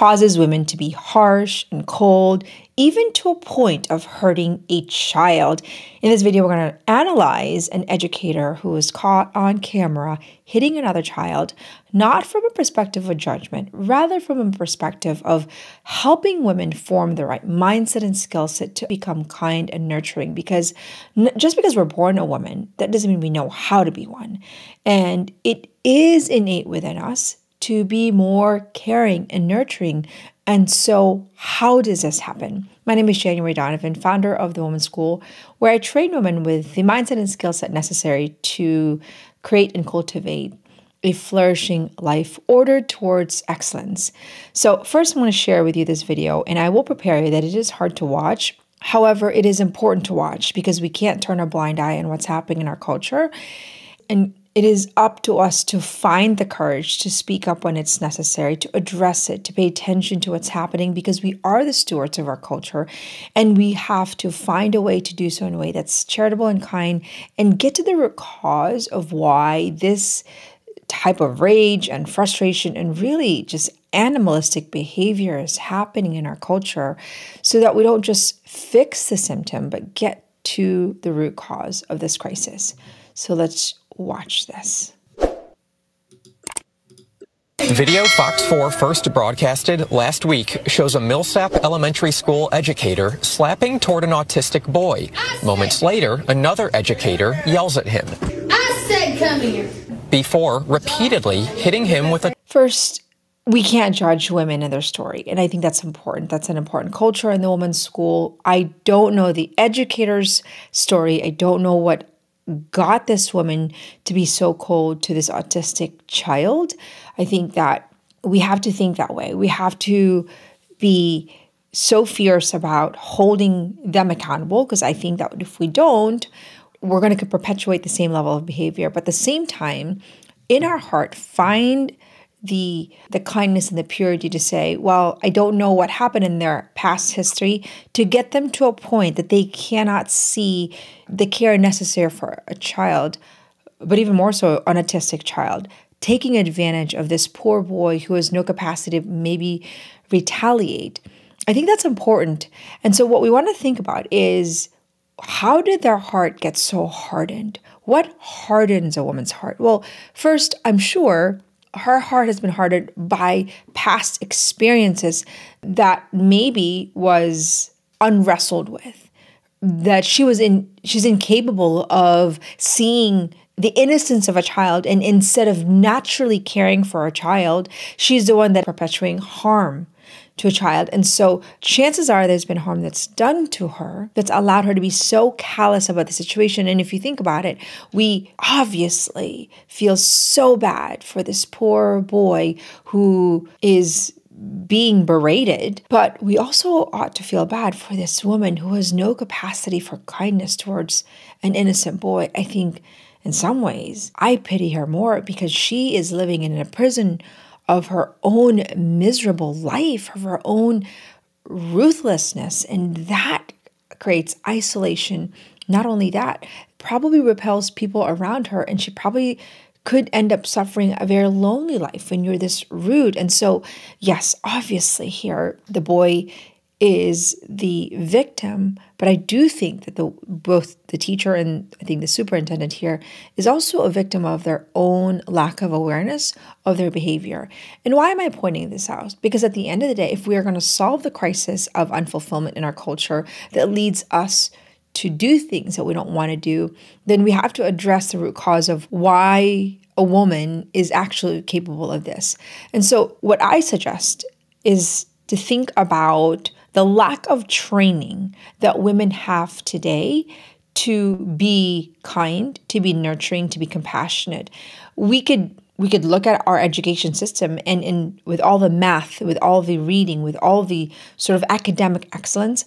causes women to be harsh and cold, even to a point of hurting a child. In this video, we're going to analyze an educator who was caught on camera hitting another child, not from a perspective of judgment, rather from a perspective of helping women form the right mindset and skill set to become kind and nurturing. Because just because we're born a woman, that doesn't mean we know how to be one. And it is innate within us to be more caring and nurturing. And so how does this happen? My name is January Donovan, founder of the Women's School, where I train women with the mindset and skill set necessary to create and cultivate a flourishing life ordered towards excellence. So first, I want to share with you this video, and I will prepare you that it is hard to watch. However, it is important to watch because we can't turn a blind eye on what's happening in our culture. And it is up to us to find the courage to speak up when it's necessary, to address it, to pay attention to what's happening, because we are the stewards of our culture, and we have to find a way to do so in a way that's charitable and kind, and get to the root cause of why this type of rage and frustration and really just animalistic behavior is happening in our culture, so that we don't just fix the symptom, but get to the root cause of this crisis. So let's watch this. Video Fox 4 first broadcasted last week shows a Millsap Elementary School educator slapping toward an autistic boy. Moments later, another educator yells at him. I said come here. Before repeatedly hitting him with a... First, we can't judge women and their story. And I think that's important. That's an important culture in the Women's School. I don't know the educator's story. I don't know what got this woman to be so cold to this autistic child. I think that we have to think that way. We have to be so fierce about holding them accountable, because I think that if we don't, we're going to perpetuate the same level of behavior. But at the same time, in our heart, find the kindness and the purity to say, well, I don't know what happened in their past history, to get them to a point that they cannot see the care necessary for a child, but even more so an autistic child, taking advantage of this poor boy who has no capacity to maybe retaliate. I think that's important. And so what we want to think about is, how did their heart get so hardened? What hardens a woman's heart? Well, first, I'm sure her heart has been hardened by past experiences that maybe was unwrestled with, that she's incapable of seeing the innocence of a child, and instead of naturally caring for a child, she's the one that's perpetuating harm to a child. And so chances are there's been harm that's done to her that's allowed her to be so callous about the situation. And if you think about it, we obviously feel so bad for this poor boy who is being berated, but we also ought to feel bad for this woman who has no capacity for kindness towards an innocent boy. I think in some ways I pity her more, because she is living in a prison of her own miserable life, of her own ruthlessness, and that creates isolation. Not only that, probably repels people around her, and she probably could end up suffering a very lonely life when you're this rude. And so, yes, obviously here, the boy is the victim, but I do think that both the teacher and I think the superintendent here is also a victim of their own lack of awareness of their behavior. And why am I pointing this out? Because at the end of the day, if we are going to solve the crisis of unfulfillment in our culture that leads us to do things that we don't want to do, then we have to address the root cause of why a woman is actually capable of this. And so what I suggest is to think about the lack of training that women have today to be kind, to be nurturing, to be compassionate. We could look at our education system and with all the math, with all the reading, with all the sort of academic excellence,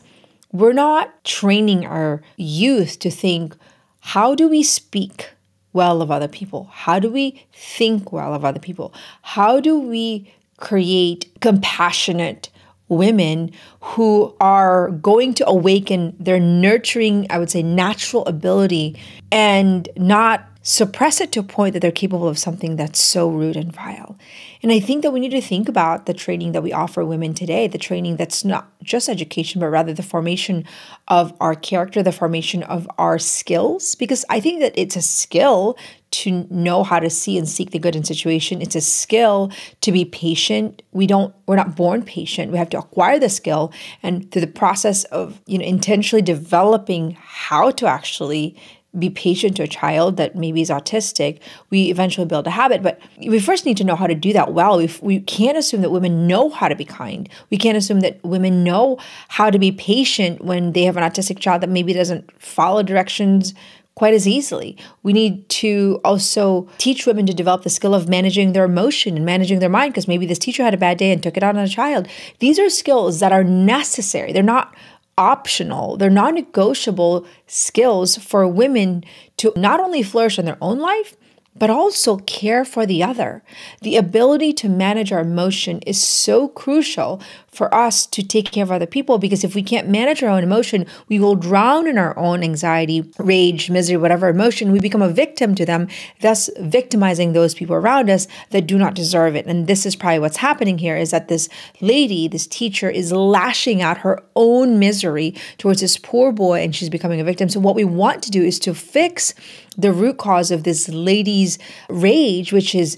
we're not training our youth to think, how do we speak well of other people? How do we think well of other people? How do we create compassionate women who are going to awaken their nurturing, I would say, natural ability, and not suppress it to a point that they're capable of something that's so rude and vile. And I think that we need to think about the training that we offer women today, the training that's not just education, but rather the formation of our character, the formation of our skills, because I think that it's a skill to know how to see and seek the good in situation. It's a skill to be patient. We're not born patient. We have to acquire the skill, and through the process of, intentionally developing how to actually be patient to a child that maybe is autistic, we eventually build a habit. But we first need to know how to do that well. We can't assume that women know how to be kind. We can't assume that women know how to be patient when they have an autistic child that maybe doesn't follow directions quite as easily. We need to also teach women to develop the skill of managing their emotion and managing their mind, because maybe this teacher had a bad day and took it out on a child. These are skills that are necessary. They're not optional. They're non-negotiable skills for women to not only flourish in their own life, but also care for the other. The ability to manage our emotion is so crucial for us to take care of other people, because if we can't manage our own emotion, we will drown in our own anxiety, rage, misery, whatever emotion. We become a victim to them, thus victimizing those people around us that do not deserve it. And this is probably what's happening here, is that this lady, this teacher, is lashing out her own misery towards this poor boy, and she's becoming a victim. So what we want to do is to fix the root cause of this lady's rage, which is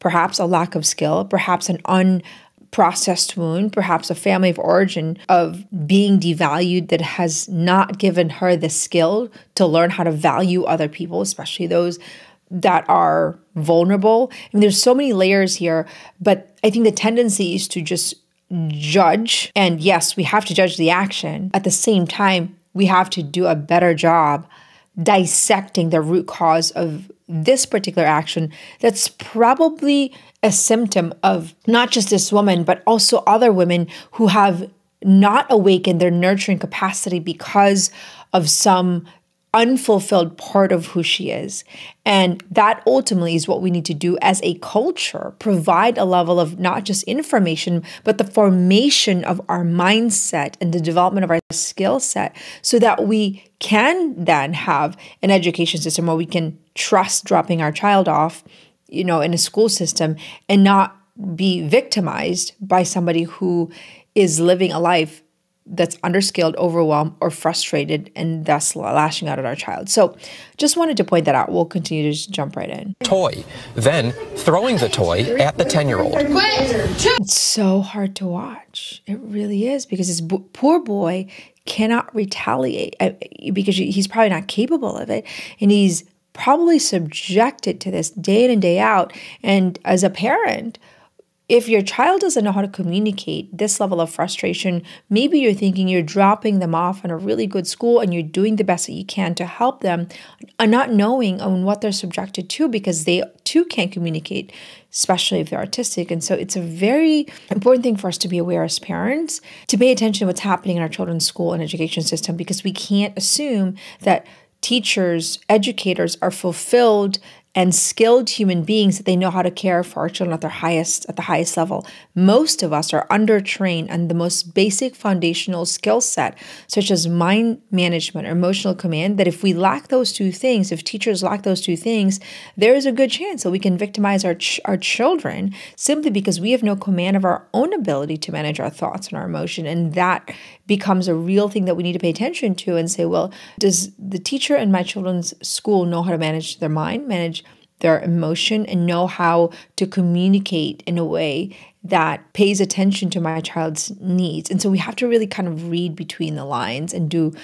perhaps a lack of skill, perhaps an unprocessed wound, perhaps a family of origin of being devalued that has not given her the skill to learn how to value other people, especially those that are vulnerable. I mean, there's so many layers here, but I think the tendency is to just judge. And yes, we have to judge the action. At the same time, we have to do a better job dissecting the root cause of this particular action that's probably a symptom of not just this woman, but also other women who have not awakened their nurturing capacity because of some unfulfilled part of who she is. And that ultimately is what we need to do as a culture, provide a level of not just information, but the formation of our mindset and the development of our skill set, so that we can then have an education system where we can trust dropping our child off, in a school system, and not be victimized by somebody who is living a life that's underskilled, overwhelmed, or frustrated, and thus lashing out at our child. So just wanted to point that out. We'll continue to just jump right in. Toy, then throwing the toy at the 10-year-old. It's so hard to watch. It really is, because this poor boy cannot retaliate because he's probably not capable of it. And he's probably subjected to this day in and day out. And as a parent, if your child doesn't know how to communicate this level of frustration, maybe you're thinking you're dropping them off in a really good school and you're doing the best that you can to help them, and not knowing on what they're subjected to, because they too can't communicate, especially if they're autistic. And so it's a very important thing for us to be aware as parents, to pay attention to what's happening in our children's school and education system, because we can't assume that teachers, educators are fulfilled and skilled human beings, that they know how to care for our children at the highest level. Most of us are undertrained on the most basic foundational skill set, such as mind management or emotional command, that if we lack those two things, if teachers lack those two things, there is a good chance that we can victimize our children simply because we have no command of our own ability to manage our thoughts and our emotion. And that becomes a real thing that we need to pay attention to and say, well, does the teacher in my children's school know how to manage their mind, manage their emotion, and know how to communicate in a way that pays attention to my child's needs? And so we have to really kind of read between the lines and do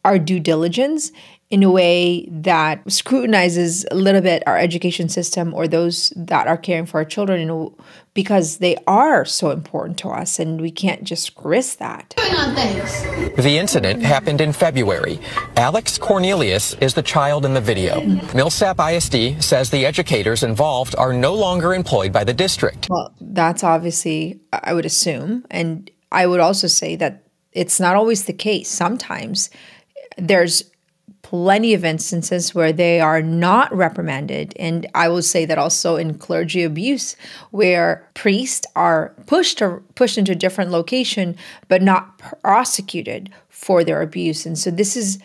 our due diligence in a way that scrutinizes a little bit our education system or those that are caring for our children, because they are so important to us and we can't just risk that. The incident happened in February. Alex Cornelius is the child in the video. Millsap ISD says the educators involved are no longer employed by the district. Well, that's obviously, I would assume, and I would also say that it's not always the case. Sometimes there's plenty of instances where they are not reprimanded. And I will say that also in clergy abuse, where priests are pushed into a different location, but not prosecuted for their abuse. And so this is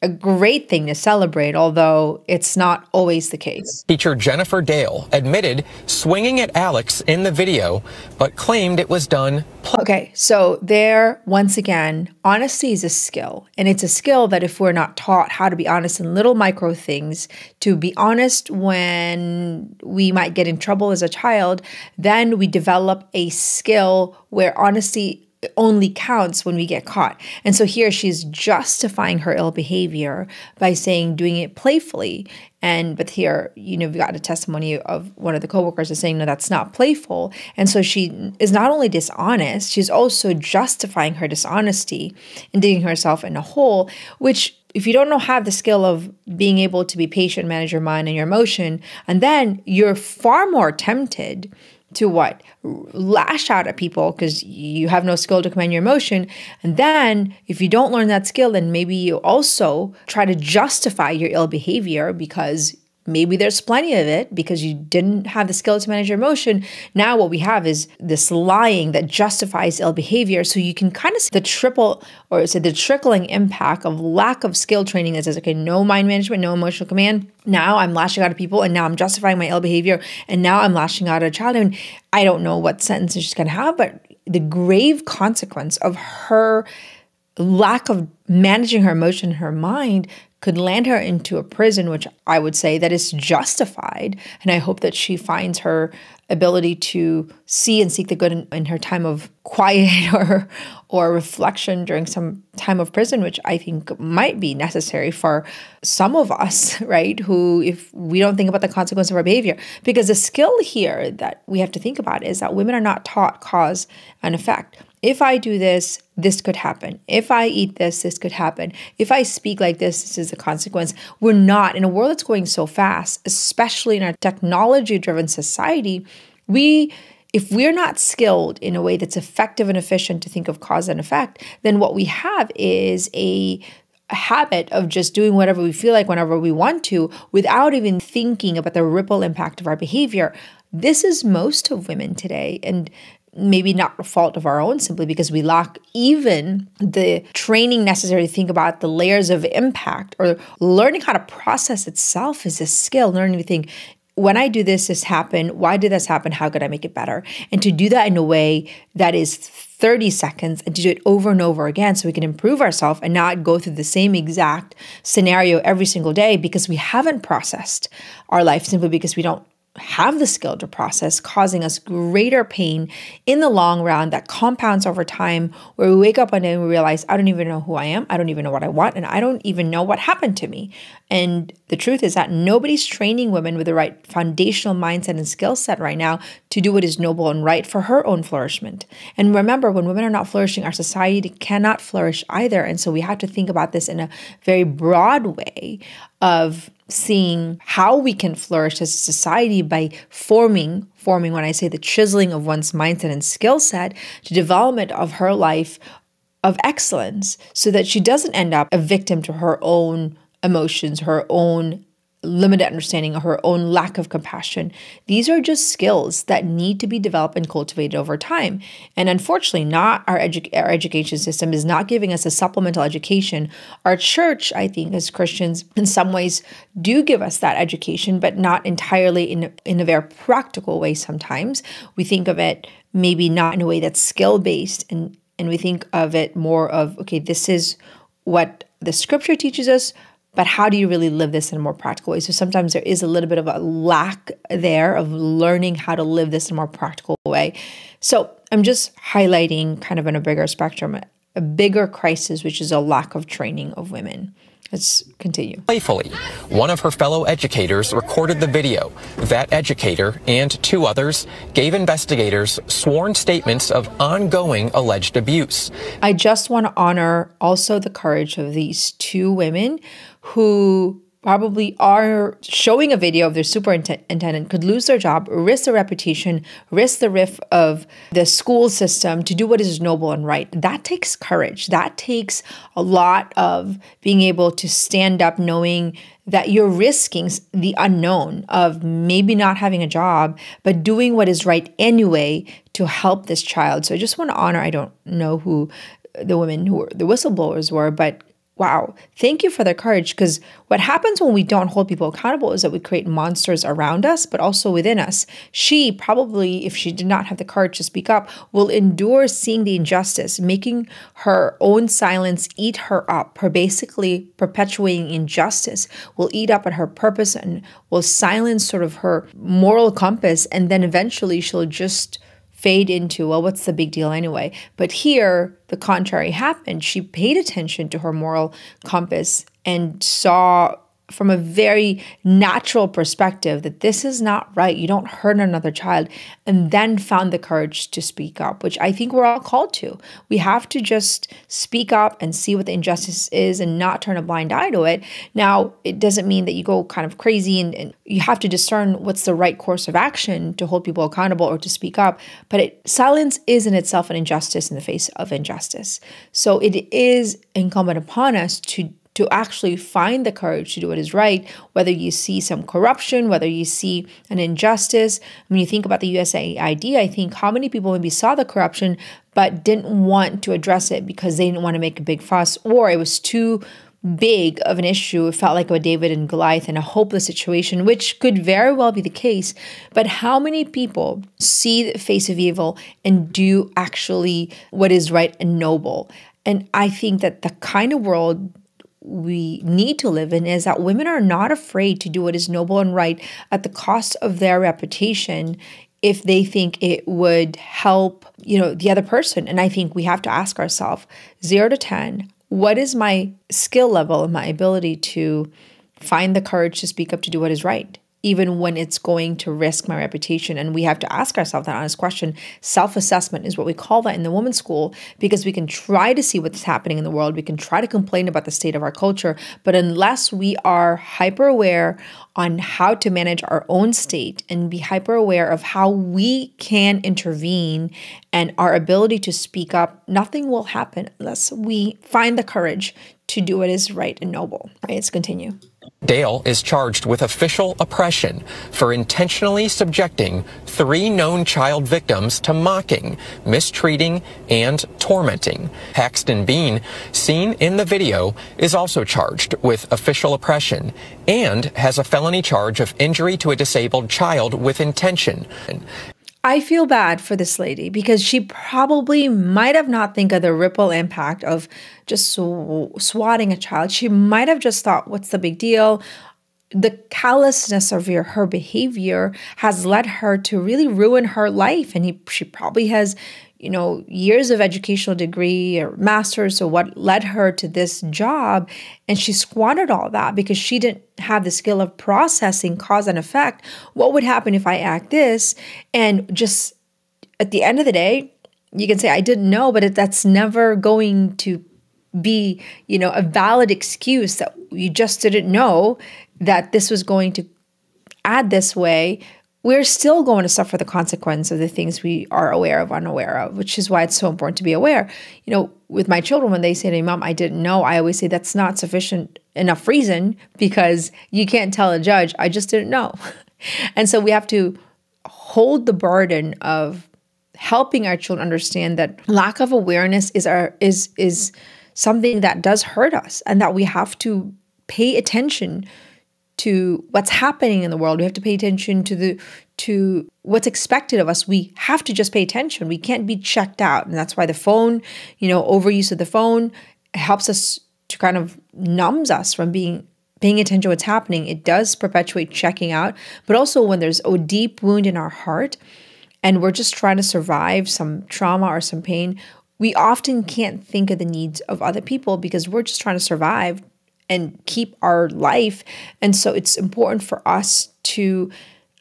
a great thing to celebrate, although it's not always the case. Teacher Jennifer Dale admitted swinging at Alex in the video, but claimed it was done. Okay, so there, once again, honesty is a skill. And it's a skill that if we're not taught how to be honest in little micro things, to be honest when we might get in trouble as a child, then we develop a skill where honesty only counts when we get caught. And so here she's justifying her ill behavior by saying doing it playfully. But here, we got a testimony of one of the coworkers is saying, no, that's not playful. And so she is not only dishonest, she's also justifying her dishonesty and digging herself in a hole, which if you don't have the skill of being able to be patient, manage your mind and your emotion, and then you're far more tempted to what? Lash out at people because you have no skill to command your emotion. And then if you don't learn that skill, then maybe you also try to justify your ill behavior because maybe there's plenty of it because you didn't have the skill to manage your emotion. Now what we have is this lying that justifies ill behavior. So you can kind of see the trickling impact of lack of skill training that says, okay, no mind management, no emotional command. Now I'm lashing out at people and now I'm justifying my ill behavior and now I'm lashing out at a child. And I don't know what sentence she's going to have, but the grave consequence of her lack of managing her emotion in her mind could land her into a prison, which I would say that is justified. And I hope that she finds her ability to see and seek the good in her time of quiet or reflection during some time of prison, which I think might be necessary for some of us, right? Who, if we don't think about the consequence of our behavior, because the skill here that we have to think about is that women are not taught cause and effect. If I do this, this could happen. If I eat this, this could happen. If I speak like this is the consequence. We're not. In a world that's going so fast, especially in our technology-driven society, if we're not skilled in a way that's effective and efficient to think of cause and effect, then what we have is a habit of just doing whatever we feel like whenever we want to without even thinking about the ripple impact of our behavior. This is most of women today, and maybe not a fault of our own, simply because we lack even the training necessary to think about the layers of impact, or learning how to process itself is a skill, learning to think, when I do this, this happened. Why did this happen? How could I make it better? And to do that in a way that is 30 seconds and to do it over and over again so we can improve ourselves and not go through the same exact scenario every single day because we haven't processed our life simply because we don't have the skill to process, causing us greater pain in the long run that compounds over time, where we wake up one day and we realize, I don't even know who I am, I don't even know what I want, and I don't even know what happened to me. And the truth is that nobody's training women with the right foundational mindset and skill set right now to do what is noble and right for her own flourishment. And remember, when women are not flourishing, our society cannot flourish either. And so we have to think about this in a very broad way of seeing how we can flourish as a society by forming when I say the chiseling of one's mindset and skill set, to development of her life of excellence, so that she doesn't end up a victim to her own emotions, her own limited understanding, or her own lack of compassion. These are just skills that need to be developed and cultivated over time. And unfortunately, not our education system is not giving us a supplemental education. Our church, I think, as Christians, in some ways do give us that education, but not entirely in a very practical way sometimes. We think of it maybe not in a way that's skill-based, and we think of it more of, okay, this is what the scripture teaches us, but how do you really live this in a more practical way? So sometimes there is a little bit of a lack there of learning how to live this in a more practical way. So I'm just highlighting kind of in a bigger spectrum, a bigger crisis, which is a lack of training of women. Let's continue. Playfully, one of her fellow educators recorded the video. That educator and two others gave investigators sworn statements of ongoing alleged abuse. I just want to honor also the courage of these two women who probably are showing a video of their superintendent, could lose their job, risk their reputation, risk the risk of the school system to do what is noble and right. That takes courage. That takes a lot of being able to stand up knowing that you're risking the unknown of maybe not having a job, but doing what is right anyway to help this child. So I just want to honor, I don't know who the women who were the whistleblowers were, but wow, thank you for the courage. Because what happens when we don't hold people accountable is that we create monsters around us, but also within us. She probably, if she did not have the courage to speak up, will endure seeing the injustice, making her own silence eat her up. Her basically perpetuating injustice will eat up at her purpose and will silence sort of her moral compass. And then eventually she'll just fade into, well, what's the big deal anyway? But here, the contrary happened. She paid attention to her moral compass and saw from a very natural perspective that this is not right. You don't hurt another child, and then found the courage to speak up, which I think we're all called to. We have to just speak up and see what the injustice is and not turn a blind eye to it. Now, it doesn't mean that you go kind of crazy and you have to discern what's the right course of action to hold people accountable or to speak up. But silence is in itself an injustice in the face of injustice. So it is incumbent upon us to actually find the courage to do what is right, whether you see some corruption, whether you see an injustice. When you think about the USAID, I think how many people maybe saw the corruption but didn't want to address it because they didn't want to make a big fuss, or it was too big of an issue. It felt like a David and Goliath in a hopeless situation, which could very well be the case. But how many people see the face of evil and do actually what is right and noble? And I think that the kind of world we need to live in is that women are not afraid to do what is noble and right at the cost of their reputation if they think it would help, the other person. And I think we have to ask ourselves, 0 to 10, what is my skill level and my ability to find the courage to speak up to do what is right, even when it's going to risk my reputation? And we have to ask ourselves that honest question. Self-assessment is what we call that in the women's school, because we can try to see what's happening in the world. We can try to complain about the state of our culture. But unless we are hyper aware on how to manage our own state and be hyper aware of how we can intervene and our ability to speak up, nothing will happen unless we find the courage to do what is right and noble. All right, let's continue. Dale is charged with official oppression for intentionally subjecting 3 known child victims to mocking, mistreating, and tormenting. Paxton Bean, seen in the video, is also charged with official oppression and has a felony charge of injury to a disabled child with intention. I feel bad for this lady because she probably might have not think of the ripple impact of just swatting a child. She might have just thought, what's the big deal? The callousness of her behavior has led her to really ruin her life. And she probably has, years of educational degree or master's, so what led her to this job. And she squandered all that because she didn't have the skill of processing cause and effect. What would happen if I act this? And just at the end of the day, you can say, I didn't know, but that's never going to be, a valid excuse that you just didn't know that this was going to add this way. We're still going to suffer the consequence of the things we are aware of, unaware of, which is why it's so important to be aware. With my children, when they say to me, Mom, I didn't know, I always say that's not sufficient enough reason, because you can't tell a judge, I just didn't know. And so we have to hold the burden of helping our children understand that lack of awareness is something that does hurt us, and that we have to pay attention to what's happening in the world. We have to pay attention to what's expected of us. We have to just pay attention. We can't be checked out. And that's why the phone, overuse of the phone helps us to kind of numbs us from paying attention to what's happening. It does perpetuate checking out. But also when there's a deep wound in our heart and we're just trying to survive some trauma or some pain, we often can't think of the needs of other people because we're just trying to survive and keep our life. And so it's important for us to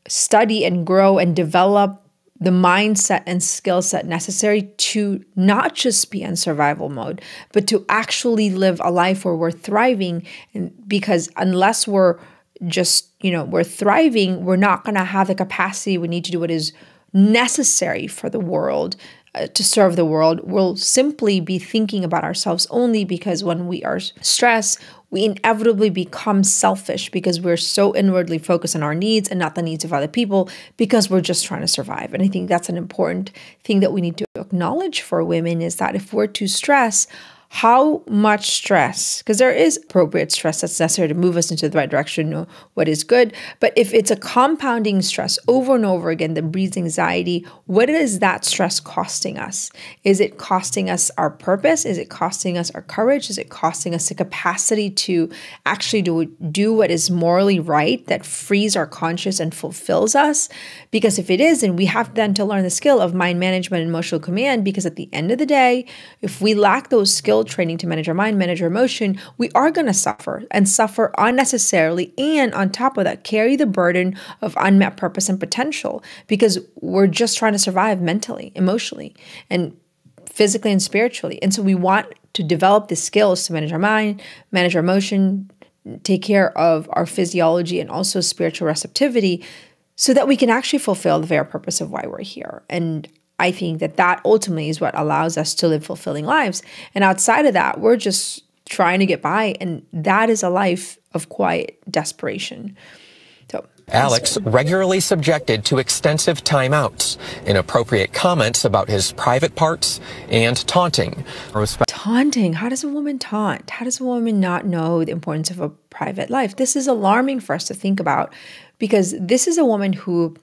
study and grow and develop the mindset and skill set necessary to not just be in survival mode, but to actually live a life where we're thriving. And because unless we're just, we're thriving, we're not going to have the capacity we need to do what is necessary for the world, to serve the world. We'll simply be thinking about ourselves only, because when we are stressed, we inevitably become selfish because we're so inwardly focused on our needs and not the needs of other people, because we're just trying to survive. And I think that's an important thing that we need to acknowledge for women, is that if we're too stressed, how much stress, because there is appropriate stress that's necessary to move us into the right direction, know what is good. But if it's a compounding stress over and over again that breeds anxiety, what is that stress costing us? Is it costing us our purpose? Is it costing us our courage? Is it costing us the capacity to actually do what is morally right that frees our conscience and fulfills us? Because if it is, then we have then to learn the skill of mind management and emotional command, because at the end of the day, if we lack those skill training to manage our mind, manage our emotion, we are going to suffer and suffer unnecessarily. And on top of that, carry the burden of unmet purpose and potential, because we're just trying to survive mentally, emotionally, and physically and spiritually. And so we want to develop the skills to manage our mind, manage our emotion, take care of our physiology and also spiritual receptivity, so that we can actually fulfill the very purpose of why we're here. And I think that ultimately is what allows us to live fulfilling lives. And outside of that, we're just trying to get by. And that is a life of quiet desperation. So Alex regularly subjected to extensive timeouts, inappropriate comments about his private parts, and taunting. Taunting. How does a woman taunt? How does a woman not know the importance of a private life? This is alarming for us to think about, because this is a woman who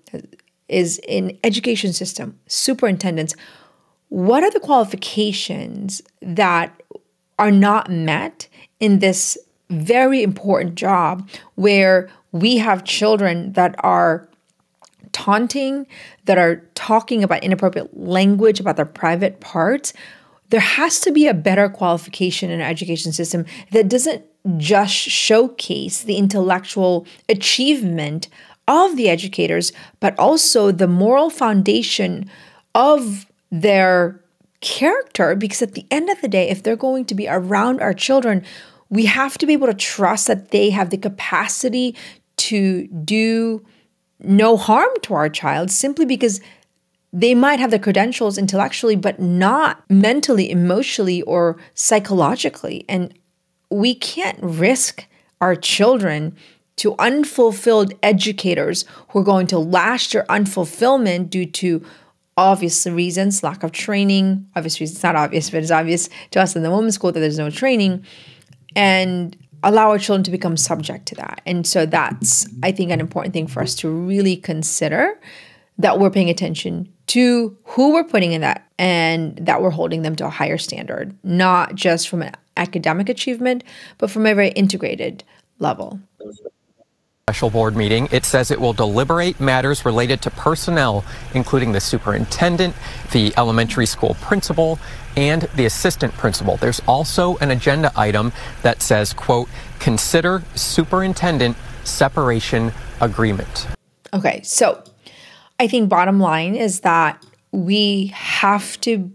is in education system, superintendents. What are the qualifications that are not met in this very important job where we have children that are taunting, that are talking about inappropriate language about their private parts? There has to be a better qualification in our education system that doesn't just showcase the intellectual achievement of the educators, but also the moral foundation of their character. Because at the end of the day, if they're going to be around our children, we have to be able to trust that they have the capacity to do no harm to our child, simply because they might have the credentials intellectually, but not mentally, emotionally, or psychologically. And we can't risk our children to unfulfilled educators who are going to lash their unfulfillment due to obvious reasons, lack of training. Obvious reasons, not obvious, but it's obvious to us in the women's school that there's no training, and allow our children to become subject to that. And so that's, I think, an important thing for us to really consider, that we're paying attention to who we're putting in that, and that we're holding them to a higher standard, not just from an academic achievement, but from a very integrated level. Special board meeting, it says it will deliberate matters related to personnel, including the superintendent, the elementary school principal, and the assistant principal. There's also an agenda item that says, quote, consider superintendent separation agreement. Okay, so I think bottom line is that we have to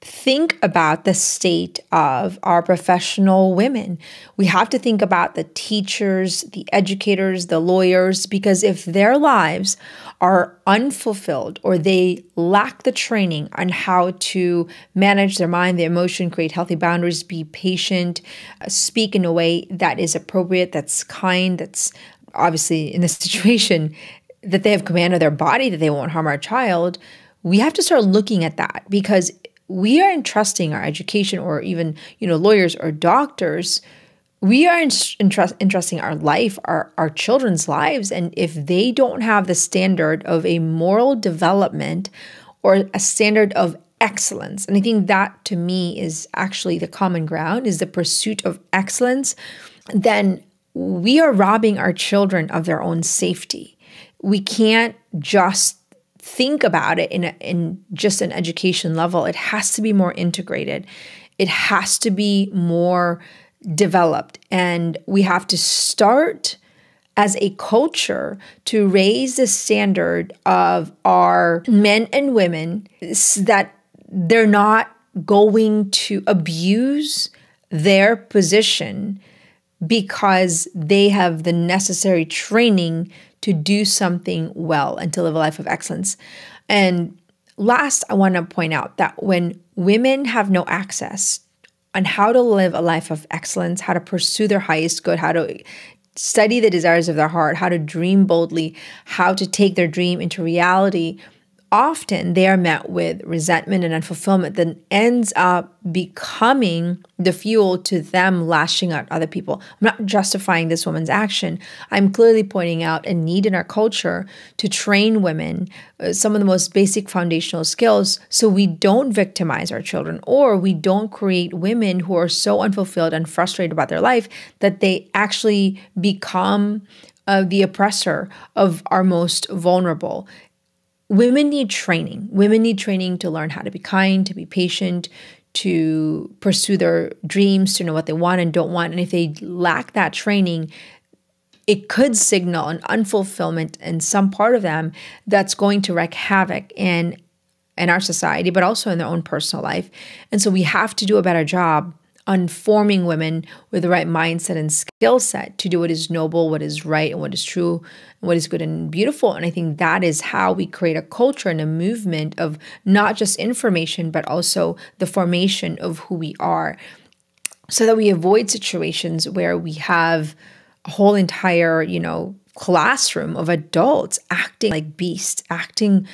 think about the state of our professional women. We have to think about the teachers, the educators, the lawyers, because if their lives are unfulfilled or they lack the training on how to manage their mind, their emotion, create healthy boundaries, be patient, speak in a way that is appropriate, that's kind, that's obviously in this situation that they have command of their body, that they won't harm our child, we have to start looking at that, because we are entrusting our education, or even, lawyers or doctors, we are entrusting our life, our children's lives. And if they don't have the standard of a moral development or a standard of excellence, and I think that to me is actually the common ground, is the pursuit of excellence, then we are robbing our children of their own safety. We can't just think about it in just an education level. It has to be more integrated. It has to be more developed. And we have to start as a culture to raise the standard of our men and women, so that they're not going to abuse their position because they have the necessary training to do something well and to live a life of excellence. And last, I want to point out that when women have no access on how to live a life of excellence, how to pursue their highest good, how to study the desires of their heart, how to dream boldly, how to take their dream into reality, often they are met with resentment and unfulfillment that ends up becoming the fuel to them lashing out at other people. I'm not justifying this woman's action. I'm clearly pointing out a need in our culture to train women some of the most basic foundational skills so we don't victimize our children, or we don't create women who are so unfulfilled and frustrated about their life that they actually become the oppressor of our most vulnerable. Women need training. Women need training to learn how to be kind, to be patient, to pursue their dreams, to know what they want and don't want. And if they lack that training, it could signal an unfulfillment in some part of them that's going to wreak havoc in our society, but also in their own personal life. And so we have to do a better job on forming women with the right mindset and skill set to do what is noble, what is right, and what is true, and what is good and beautiful. And I think that is how we create a culture and a movement of not just information, but also the formation of who we are, so that we avoid situations where we have a whole entire, classroom of adults acting like beasts, acting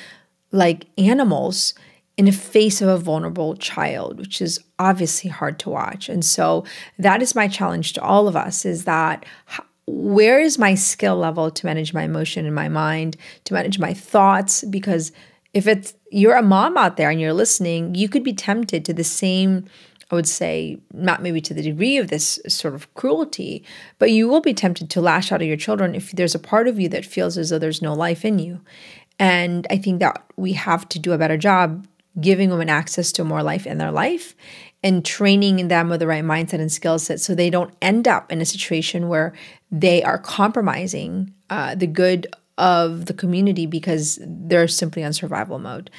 like animals in the face of a vulnerable child, which is obviously hard to watch. And so that is my challenge to all of us, is that where is my skill level to manage my emotion in my mind, to manage my thoughts? Because if you're a mom out there and you're listening, you could be tempted to the same, I would say, not maybe to the degree of this sort of cruelty, but you will be tempted to lash out at your children if there's a part of you that feels as though there's no life in you. And I think that we have to do a better job giving women access to more life in their life and training them with the right mindset and skill set so they don't end up in a situation where they are compromising the good of the community because they're simply on survival mode.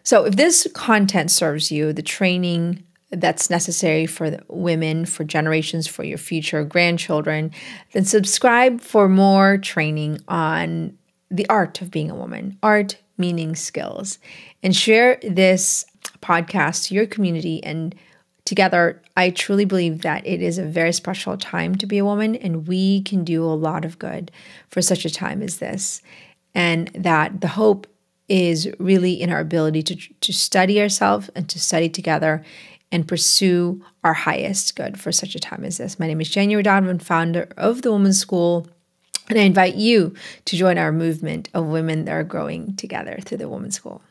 So if this content serves you, the training that's necessary for the women, for generations, for your future grandchildren, then subscribe for more training on the art of being a woman, art meaning skills, and share this podcast to your community. And together, I truly believe that it is a very special time to be a woman, and we can do a lot of good for such a time as this. And that the hope is really in our ability to study ourselves and to study together and pursue our highest good for such a time as this. My name is January Donovan, founder of the Women's School, and I invite you to join our movement of women that are growing together through the Women's School.